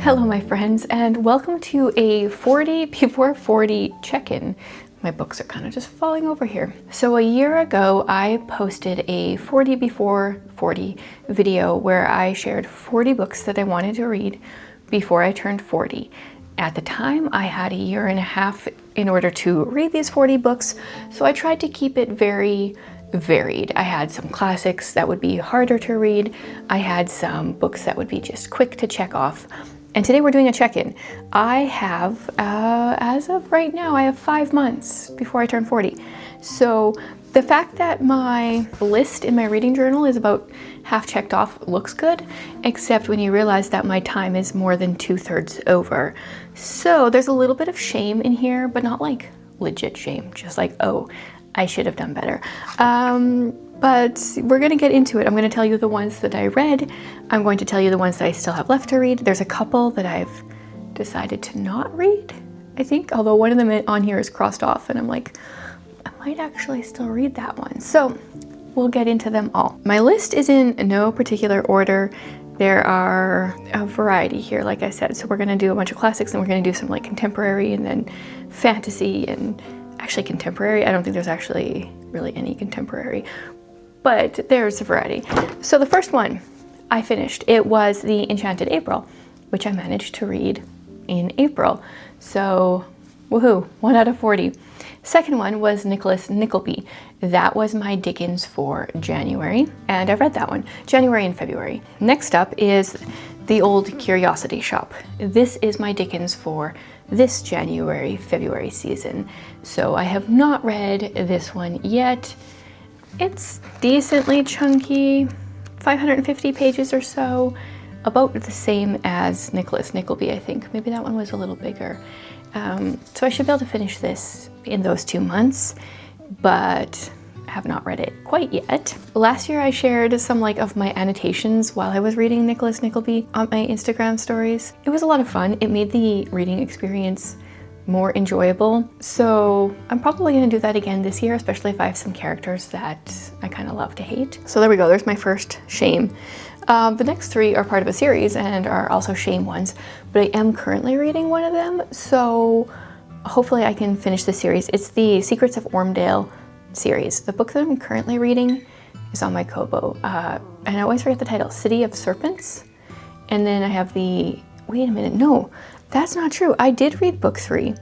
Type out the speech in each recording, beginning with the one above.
Hello my friends, and welcome to a 40 before 40 check-in. My books are kind of just falling over here. So a year ago, I posted a 40 before 40 video where I shared 40 books that I wanted to read before I turned 40. At the time, I had a year and a half in order to read these 40 books, so I tried to keep it very varied. I had some classics that would be harder to read. I had some books that would be just quick to check off. And today we're doing a check-in. I have, as of right now, I have 5 months before I turn 40. So the fact that my list in my reading journal is about half checked off looks good, except when you realize that my time is more than 2/3 over. So there's a little bit of shame in here, but not like legit shame, just like, oh, I should have done better. But we're gonna get into it. I'm gonna tell you the ones that I read. I'm going to tell you the ones that I still have left to read. There's a couple that I've decided to not read, I think, although one of them on here is crossed off and I'm like, I might actually still read that one. So we'll get into them all. My list is in no particular order. There are a variety here, like I said. So we're gonna do a bunch of classics and we're gonna do some like contemporary and then fantasy and actually contemporary. I don't think there's actually really any contemporary, but there's a variety. So the first one I finished, it was The Enchanted April, which I managed to read in April. So woohoo, 1 out of 40. Second one was Nicholas Nickleby. That was my Dickens for January, and I've read that one, January and February. Next up is The Old Curiosity Shop. This is my Dickens for this January, February season. So I have not read this one yet. It's decently chunky, 550 pages or so, about the same as Nicholas Nickleby, I think. Maybe that one was a little bigger. So I should be able to finish this in those 2 months, but I have not read it quite yet. Last year I shared some of my annotations while I was reading Nicholas Nickleby on my Instagram stories. It was a lot of fun. It made the reading experience more enjoyable. So I'm probably gonna do that again this year, especially if I have some characters that I kind of love to hate. So there we go, there's my first shame. The next 3 are part of a series and are also shame ones, but I am currently reading one of them, so hopefully I can finish the series. It's the Secrets of Ormdale series. The book that I'm currently reading is on my Kobo, and I always forget the title, City of Serpents. And then I have wait a minute, no, that's not true. I did read book 3,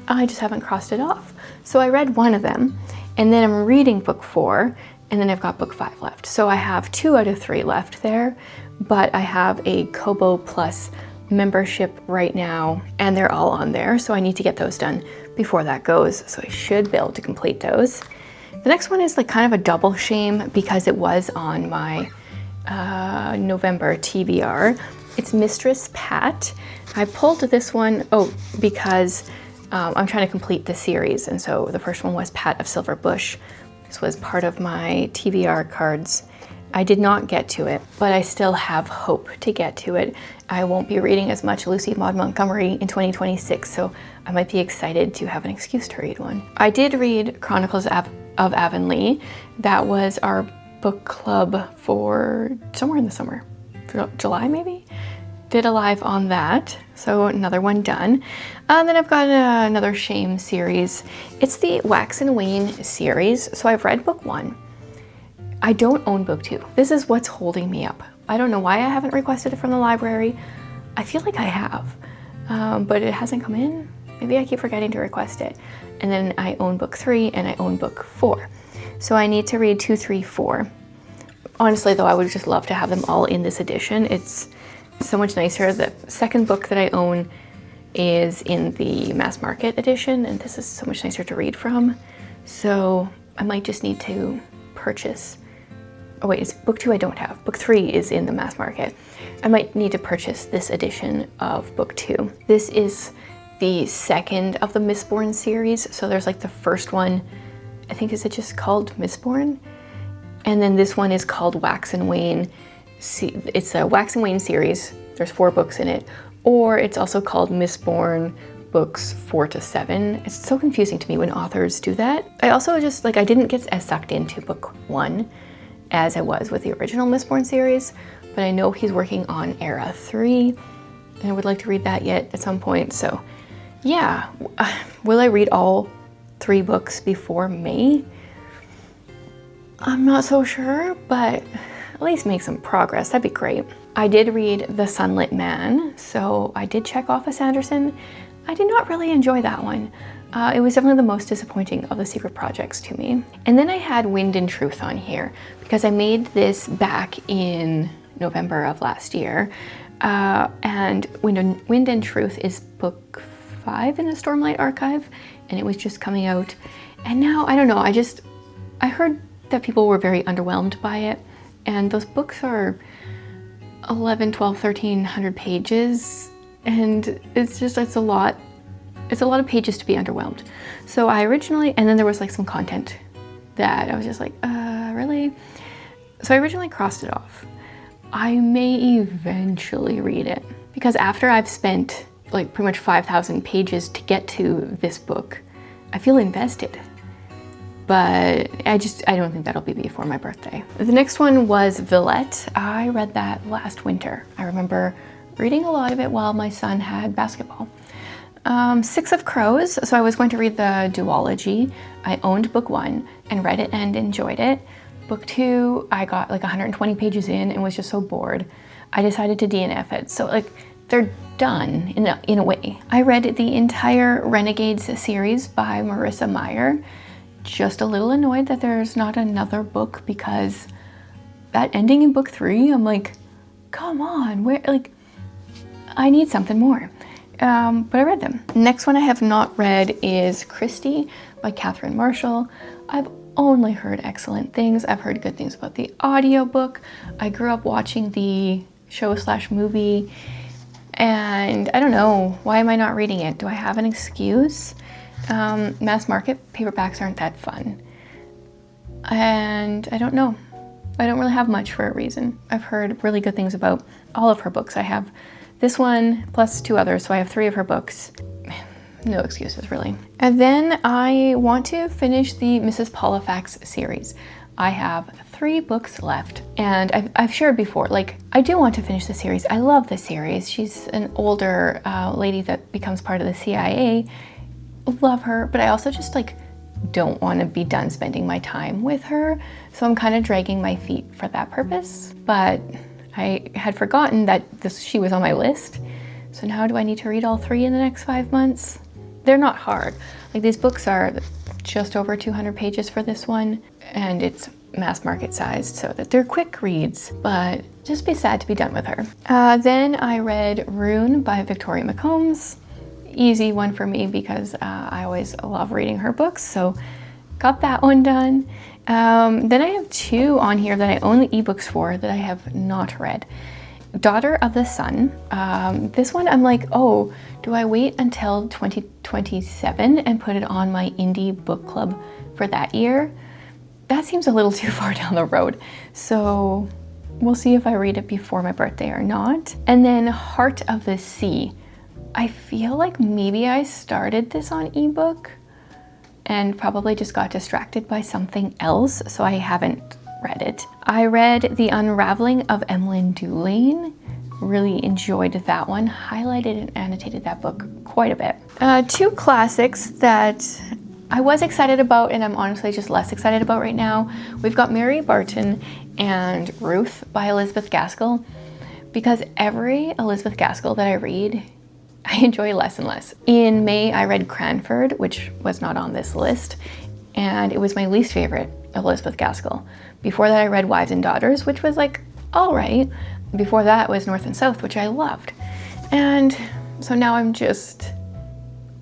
I just haven't crossed it off. So I read one of them, and then I'm reading book 4, and then I've got book 5 left. So I have 2 out of 3 left there, but I have a Kobo Plus membership right now, and they're all on there, so I need to get those done before that goes, so I should be able to complete those. The next one is kind of a double shame because it was on my November TBR. It's Mistress Pat. I pulled this one, because I'm trying to complete the series, and so the first one was Pat of Silver Bush. This was part of my TBR cards. I did not get to it, but I still have hope to get to it. I won't be reading as much Lucy Maud Montgomery in 2026, so I might be excited to have an excuse to read one. I did read Chronicles of Avonlea. That was our book club for somewhere in the summer, for July maybe? Did a live on that, so another one done. And then I've got another shame series. It's the Wax and Wane series. So I've read book 1. I don't own book 2. This is what's holding me up. I don't know why I haven't requested it from the library. I feel like I have, but it hasn't come in. Maybe I keep forgetting to request it. And then I own book 3 and I own book 4. So I need to read 2, 3, 4. Honestly though, I would just love to have them all in this edition. It's so much nicer. The second book that I own is in the mass market edition, and this is so much nicer to read from. So I might just need to purchase, oh wait, it's book 2 I don't have. Book 3 is in the mass market. I might need to purchase this edition of book 2. This is the second of the Mistborn series. So there's the first one, I think, is it just called Mistborn? And then this one is called Wax and Wane. It's a Wax and Wane series. There's 4 books in it. Or it's also called Mistborn books 4 to 7. It's so confusing to me when authors do that. I also just, I didn't get as sucked into book 1 as I was with the original Mistborn series, but I know he's working on Era 3. and I would like to read that yet at some point. So yeah, will I read all 3 books before May? I'm not so sure, but at least make some progress. That'd be great. I did read The Sunlit Man, so I did check off a Sanderson. I did not really enjoy that one. It was definitely the most disappointing of the secret projects to me. And then I had Wind and Truth on here because I made this back in November of last year. And Wind and Truth is book 5 in the Stormlight Archive, and it was just coming out. And now, I don't know, I heard that people were very underwhelmed by it. And those books are 11, 12, 1300 pages. And it's a lot. It's a lot of pages to be underwhelmed. So I originally, and then there was like some content that I was just like, really? So I originally crossed it off. I may eventually read it because after I've spent like pretty much 5,000 pages to get to this book, I feel invested. But I don't think that'll be before my birthday. The next one was Villette. I read that last winter. I remember reading a lot of it while my son had basketball. 6 of Crows. So I was going to read the duology. I owned book 1 and read it and enjoyed it. Book 2, I got like 120 pages in and was just so bored. I decided to DNF it. So like they're done in a way. I read the entire Renegades series by Marissa Meyer. Just a little annoyed that there's not another book because that ending in book 3, I'm like, come on, where, like, I need something more. But I read them. Next one I have not read is Christie by Catherine Marshall. I've only heard excellent things. I've heard good things about the audiobook. I grew up watching the show/movie, and I don't know, why am I not reading it? Do I have an excuse? Mass market paperbacks aren't that fun. And I don't know. I don't really have much for a reason. I've heard really good things about all of her books. I have this one plus 2 others, so I have 3 of her books. No excuses, really. And then I want to finish the Mrs. Polifax series. I have 3 books left, and I've shared before, like, I do want to finish the series. I love the series. She's an older lady that becomes part of the CIA. Love her, but I also just like don't want to be done spending my time with her, so I'm kind of dragging my feet for that purpose. But I had forgotten that she was on my list, so now do I need to read all 3 in the next 5 months? They're not hard. Like, these books are just over 200 pages for this one, and it's mass market sized, so that they're quick reads, but just be sad to be done with her. Then I read Rune by Victoria McCombs. Easy one for me because I always love reading her books, so got that one done. Then I have 2 on here that I own the ebooks for that I have not read. Daughter of the Sun. This one I'm like, oh, do I wait until 2027 and put it on my indie book club for that year? That seems a little too far down the road, so we'll see if I read it before my birthday or not. And then Heart of the Sea. I feel like maybe I started this on ebook and probably just got distracted by something else, so I haven't read it. I read The Unraveling of Emmeline Dulain. Really enjoyed that one. Highlighted and annotated that book quite a bit. 2 classics that I was excited about and I'm honestly just less excited about right now. We've got Mary Barton and Ruth by Elizabeth Gaskell, because every Elizabeth Gaskell that I read, I enjoy less and less. In May, I read Cranford, which was not on this list, and it was my least favorite of Elizabeth Gaskell. Before that, I read Wives and Daughters, which was like, all right. Before that was North and South, which I loved. And so now I'm just,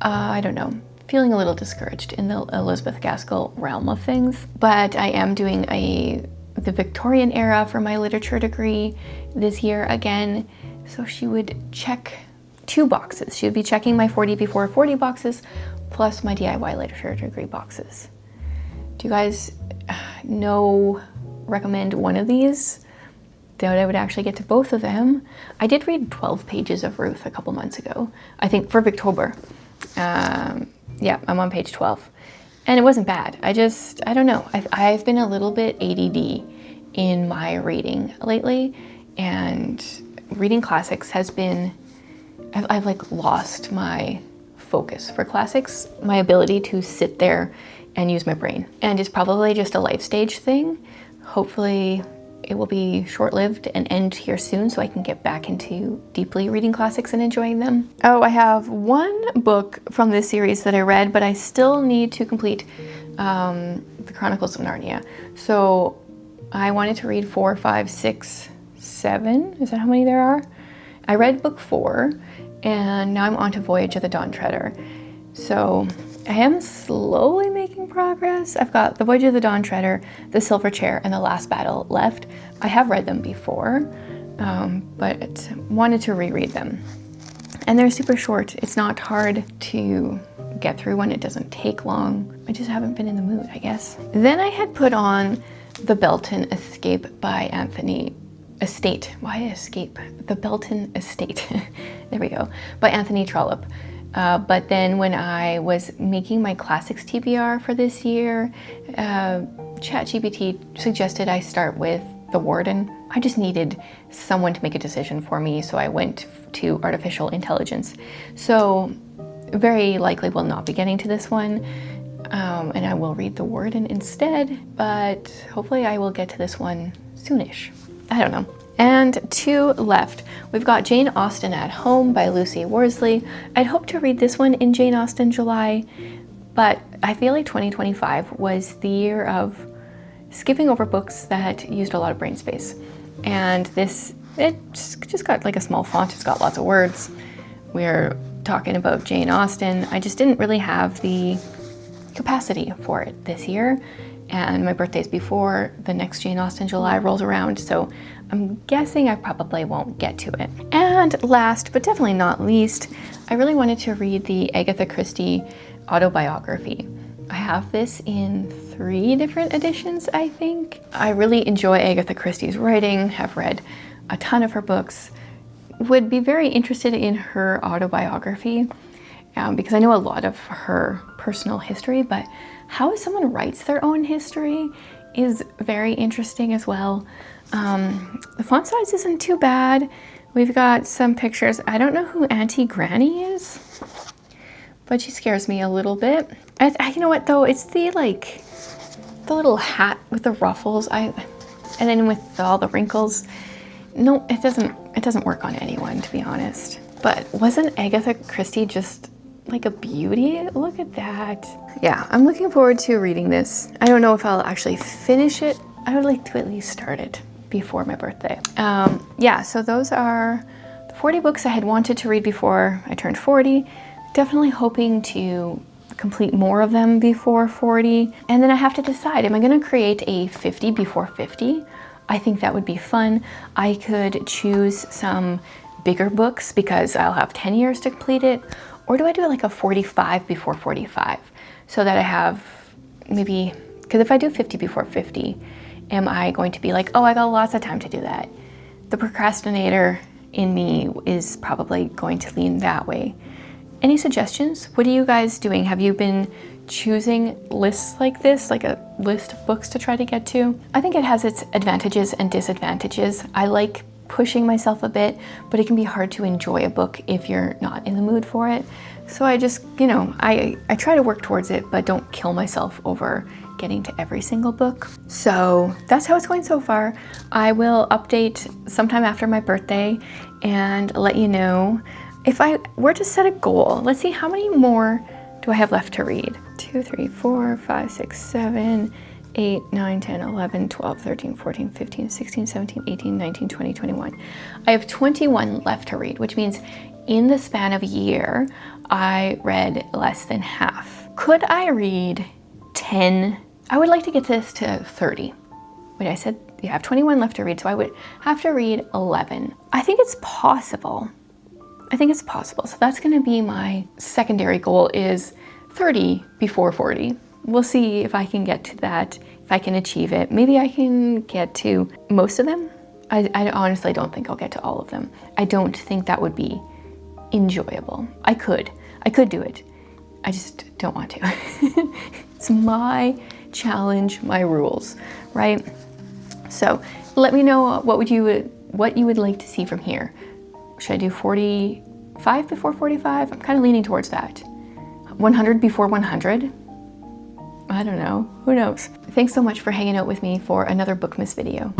I don't know, feeling a little discouraged in the Elizabeth Gaskell realm of things. But I am doing the Victorian era for my literature degree this year again, so she would check 2 boxes. She would be checking my 40 before 40 boxes plus my DIY literature degree boxes. Do you guys recommend one of these? That I would actually get to both of them. I did read 12 pages of Ruth a couple months ago, I think for Victober. Yeah, I'm on page 12. And it wasn't bad. I don't know. I've been a little bit ADD in my reading lately, and reading classics has been I've like lost my focus for classics, my ability to sit there and use my brain. And it's probably just a life stage thing. Hopefully it will be short-lived and end here soon so I can get back into deeply reading classics and enjoying them. Oh, I have one book from this series that I read, but I still need to complete the Chronicles of Narnia. So I wanted to read 4, 5, 6, 7. Is that how many there are? I read book 4, and now I'm on to Voyage of the Dawn Treader. So I am slowly making progress. I've got The Voyage of the Dawn Treader, The Silver Chair, and The Last Battle left. I have read them before, but wanted to reread them. And they're super short. It's not hard to get through one. It doesn't take long. I just haven't been in the mood, I guess. Then I had put on The Belton Escape by Anthony Estate. Why Escape? The Belton Estate. There we go. By Anthony Trollope. But then when I was making my classics TBR for this year, ChatGPT suggested I start with The Warden. I just needed someone to make a decision for me, so I went to artificial intelligence. So very likely will not be getting to this one, and I will read The Warden instead, but hopefully I will get to this one soonish. I don't know. And 2 left. We've got Jane Austen at Home by Lucy Worsley. I'd hoped to read this one in Jane Austen July, but I feel like 2025 was the year of skipping over books that used a lot of brain space. And this, it just got like a small font. It's got lots of words. We're talking about Jane Austen. I just didn't really have the capacity for it this year. And my birthday's before the next Jane Austen July rolls around, so I'm guessing I probably won't get to it. And last, but definitely not least, I really wanted to read the Agatha Christie autobiography. I have this in 3 different editions, I think. I really enjoy Agatha Christie's writing, have read a ton of her books, would be very interested in her autobiography because I know a lot of her personal history, but how someone writes their own history is very interesting as well. The font size isn't too bad. We've got some pictures. I don't know who Auntie Granny is, but she scares me a little bit. You know what though? It's the little hat with the ruffles. And then with all the wrinkles. No, it doesn't work on anyone, to be honest. But wasn't Agatha Christie just like a beauty? Look at that. Yeah, I'm looking forward to reading this. I don't know if I'll actually finish it. I would like to at least start it before my birthday. Yeah, so those are the 40 books I had wanted to read before I turned 40. Definitely hoping to complete more of them before 40. And then I have to decide, am I gonna create a 50 before 50? I think that would be fun. I could choose some bigger books because I'll have 10 years to complete it. Or do I do like a 45 before 45? So that I have maybe, because if I do 50 before 50, am I going to be like, oh, I got lots of time to do that? The procrastinator in me is probably going to lean that way. Any suggestions? What are you guys doing? Have you been choosing lists like this, like a list of books to try to get to? I think it has its advantages and disadvantages. I like pushing myself a bit, but it can be hard to enjoy a book if you're not in the mood for it. So I just, I try to work towards it, but don't kill myself over getting to every single book. So that's how it's going so far. I will update sometime after my birthday and let you know. If I were to set a goal, let's see, how many more do I have left to read? 2, 3, 4, 5, 6, 7, 8, 9, 10, 11, 12, 13, 14, 15, 16, 17, 18, 19, 20, 21. I have 21 left to read, which means in the span of a year, I read less than half. Could I read 10? I would like to get this to 30. Wait, I said you have 21 left to read, so I would have to read 11. I think it's possible. So that's gonna be my secondary goal, is 30 before 40. We'll see if I can get to that, if I can achieve it. Maybe I can get to most of them. I honestly don't think I'll get to all of them. I don't think that would be enjoyable. I could do it. I just don't want to. It's my challenge, my rules, right? So let me know what you would like to see from here. Should I do 40 45 before 45? I'm kind of leaning towards that. 100 before 100? I don't know. Who knows? Thanks so much for hanging out with me for another Bookmas video.